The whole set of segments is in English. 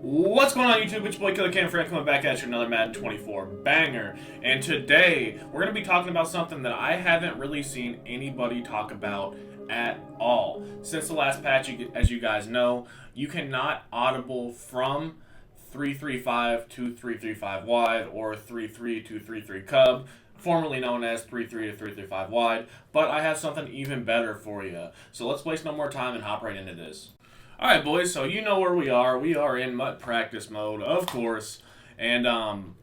What's going on YouTube? It's your boy Killer Cam Frank coming back at you another Madden 24 banger. And today we're going to be talking about something that I haven't really seen anybody talk about at all. Since the last patch, as you guys know, you cannot audible from 335 to 335 wide or 33 to 33 cub, formerly known as 33 to 335 wide. But I have something even better for you. So let's waste no more time and hop right into this. Alright boys, so you know where we are. We are in MUT practice mode, of course. And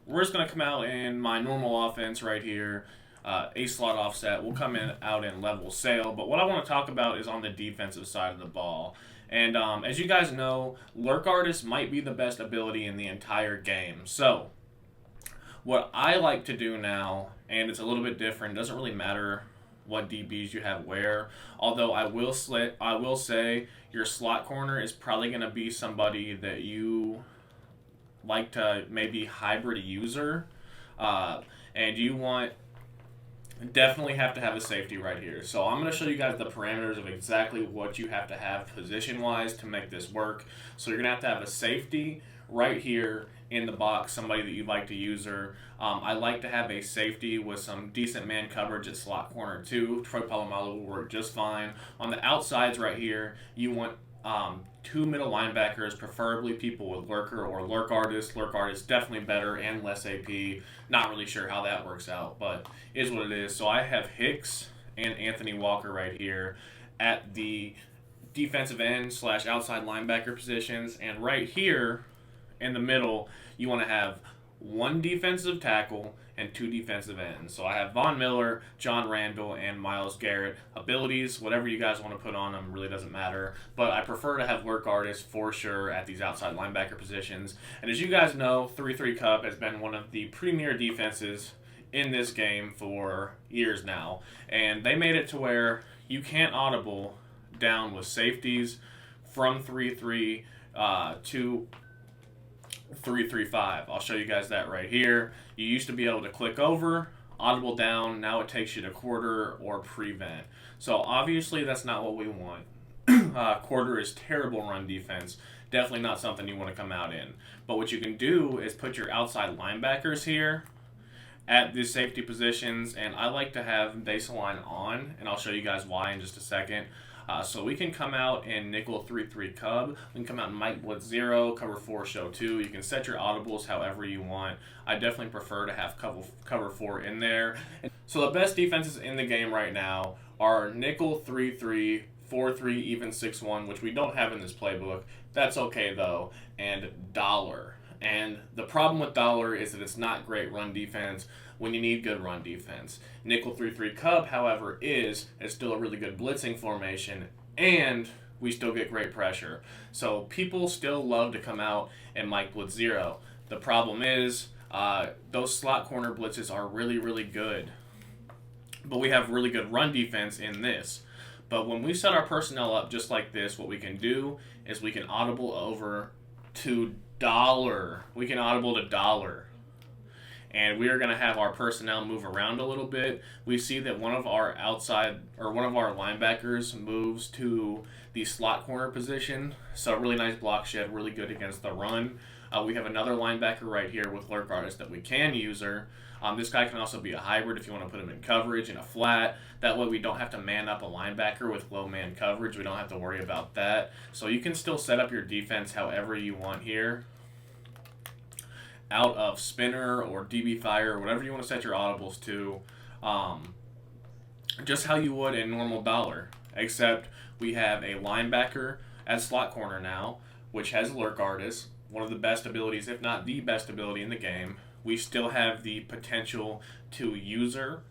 we're just going to come out in my normal offense right here. A slot offset. We'll come out in level sail. But what I want to talk about is on the defensive side of the ball. And as you guys know, Lurk Artist might be the best ability in the entire game. So, what I like to do now, and it's a little bit different, it doesn't really matter what DBs you have where. Although I will say your slot corner is probably going to be somebody that you like to maybe hybrid user, and you want definitely have to have a safety right here. So I'm going to show you guys the parameters of exactly what you have to have position wise to make this work. So you're going to have a safety right here in the box, somebody that you'd like to user. I like to have a safety with some decent man coverage at slot corner too. Troy Polamalu will work just fine. On the outsides right here, you want two middle linebackers, preferably people with Lurker or Lurk Artist. Lurk Artist definitely better and less AP. Not really sure how that works out, but is what it is. So I have Hicks and Anthony Walker right here at the defensive end / outside linebacker positions, and right here in the middle, you want to have one defensive tackle and two defensive ends. So I have Von Miller, John Randall, and Myles Garrett. Abilities, whatever you guys want to put on them, really doesn't matter. But I prefer to have Lurk Artists for sure at these outside linebacker positions. And as you guys know, 3-3 Cub has been one of the premier defenses in this game for years now. And they made it to where you can't audible down with safeties from 3-3 to 335. I'll show you guys that right here. You used to be able to click over, audible down. Now it takes you to quarter or prevent. So obviously that's not what we want. Quarter is terrible run defense. Definitely not something you want to come out in. But what you can do is put your outside linebackers here at the safety positions, and I like to have base line on, and I'll show you guys why in just a second. So we can come out in nickel 3-3 cub. We can come out in Mike Blitz 0, cover 4 show 2. You can set your audibles however you want. I definitely prefer to have cover 4 in there. So the best defenses in the game right now are nickel 3-3, 4-3, even 6-1, which we don't have in this playbook. That's okay though, and dollar. And the problem with dollar is that it's not great run defense when you need good run defense. Nickel 3-3 Cub, however, is still a really good blitzing formation, and we still get great pressure. So people still love to come out and Mike Blitz 0. The problem is those slot corner blitzes are really, really good. But we have really good run defense in this. But when we set our personnel up just like this, what we can do is we can audible over to dollar. We can audible to dollar. And we are going to have our personnel move around a little bit. We see that one of our linebackers moves to the slot corner position. So really nice block shed, really good against the run. We have another linebacker right here with Lurk Artist that we can user. This guy can also be a hybrid if you want to put him in coverage in a flat. That way we don't have to man up a linebacker with low man coverage. We don't have to worry about that. So you can still set up your defense however you want here, out of spinner or DB fire, whatever you want to set your audibles to, just how you would in normal dollar, except we have a linebacker at slot corner now, which has Lurk Artist, one of the best abilities, if not the best ability in the game. We still have the potential to user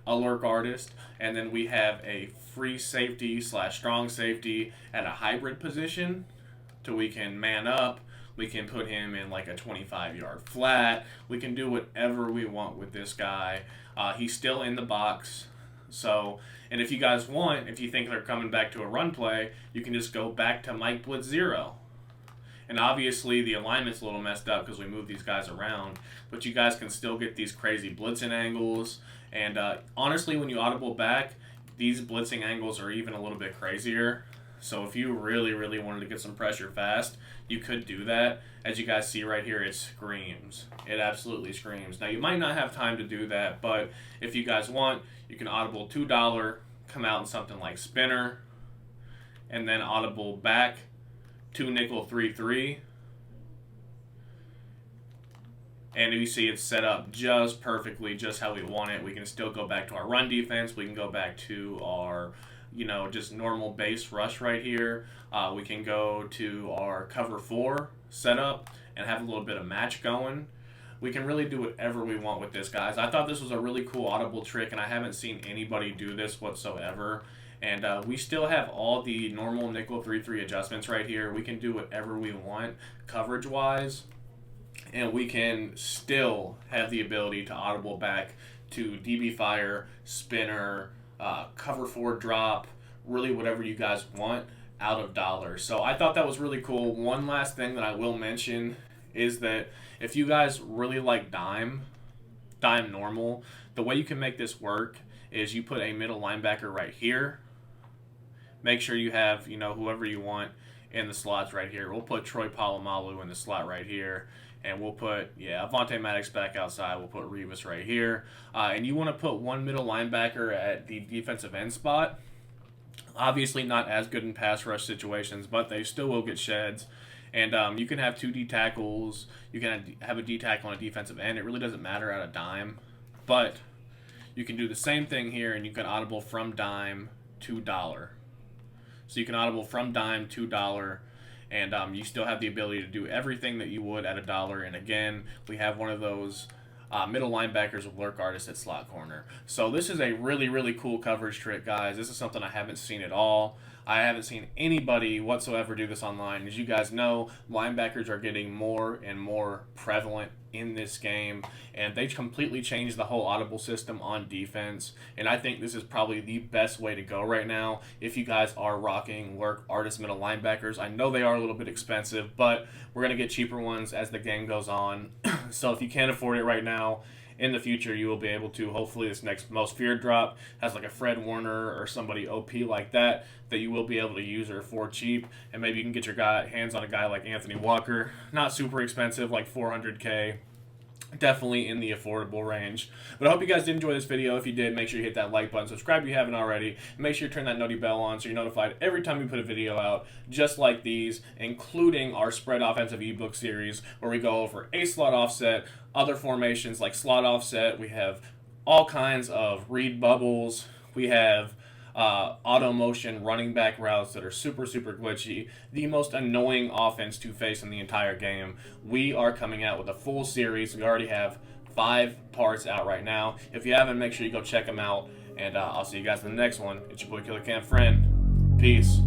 a Lurk Artist, and then we have a free safety / strong safety at a hybrid position, so we can man up. We can put him in like a 25-yard flat. We can do whatever we want with this guy. He's still in the box. So, and if you guys want, if you think they're coming back to a run play, you can just go back to Mike Blitz 0. And obviously the alignment's a little messed up because we move these guys around. But you guys can still get these crazy blitzing angles. And honestly, when you audible back, these blitzing angles are even a little bit crazier. So if you really, really wanted to get some pressure fast, you could do that. As you guys see right here, it screams. It absolutely screams. Now, you might not have time to do that, but if you guys want, you can audible $2, come out in something like spinner, and then audible back 2 nickel 3-3. And you see it's set up just perfectly, just how we want it. We can still go back to our run defense. We can go back to our, just normal base rush right here. We can go to our cover 4 setup and have a little bit of match going. We can really do whatever we want with this, guys. I thought this was a really cool audible trick, and I haven't seen anybody do this whatsoever. And we still have all the normal nickel 3-3 adjustments right here. We can do whatever we want coverage-wise. And we can still have the ability to audible back to DB fire, spinner, cover 4 drop, really whatever you guys want out of dollars. So I thought that was really cool. One last thing that I will mention is that if you guys really like dime normal, the way you can make this work is you put a middle linebacker right here. Make sure you have, whoever you want in the slots right here. We'll put Troy Polamalu in the slot right here. And we'll put, Avonte Maddox back outside. We'll put Revis right here. And you want to put one middle linebacker at the defensive end spot. Obviously not as good in pass rush situations, but they still will get sheds. And you can have 2 D tackles. You can have a D tackle on a defensive end. It really doesn't matter at a dime. But you can do the same thing here, and you can audible from dime to dollar. So you can audible from dime to dollar. And you still have the ability to do everything that you would at a dollar. And again, we have one of those middle linebackers with lurk artist at slot corner. So this is a really, really cool coverage trick, guys. This is something I haven't seen at all. I haven't seen anybody whatsoever do this online. As you guys know, linebackers are getting more and more prevalent in this game, and they completely changed the whole audible system on defense. And I think this is probably the best way to go right now if you guys are rocking lurk artist middle linebackers. I know they are a little bit expensive, but we're going to get cheaper ones as the game goes on. So if you can't afford it right now, in the future you will be able to. Hopefully this next most feared drop has like a Fred Warner or somebody OP like that you will be able to use her for cheap, and maybe you can get your hands on a guy like Anthony Walker. Not super expensive, like $400K. Definitely in the affordable range. But I hope you guys did enjoy this video. If you did, make sure you hit that like button, subscribe if you haven't already, and make sure you turn that noti bell on so you're notified every time we put a video out just like these, including our spread offensive ebook series where we go over a slot offset, other formations like slot offset. We have all kinds of read bubbles. We have auto motion running back routes that are super, super glitchy. The most annoying offense to face in the entire game. We are coming out with a full series. We already have 5 parts out right now. If you haven't, make sure you go check them out. And I'll see you guys in the next one. It's your boy Killer Cam Friend. Peace.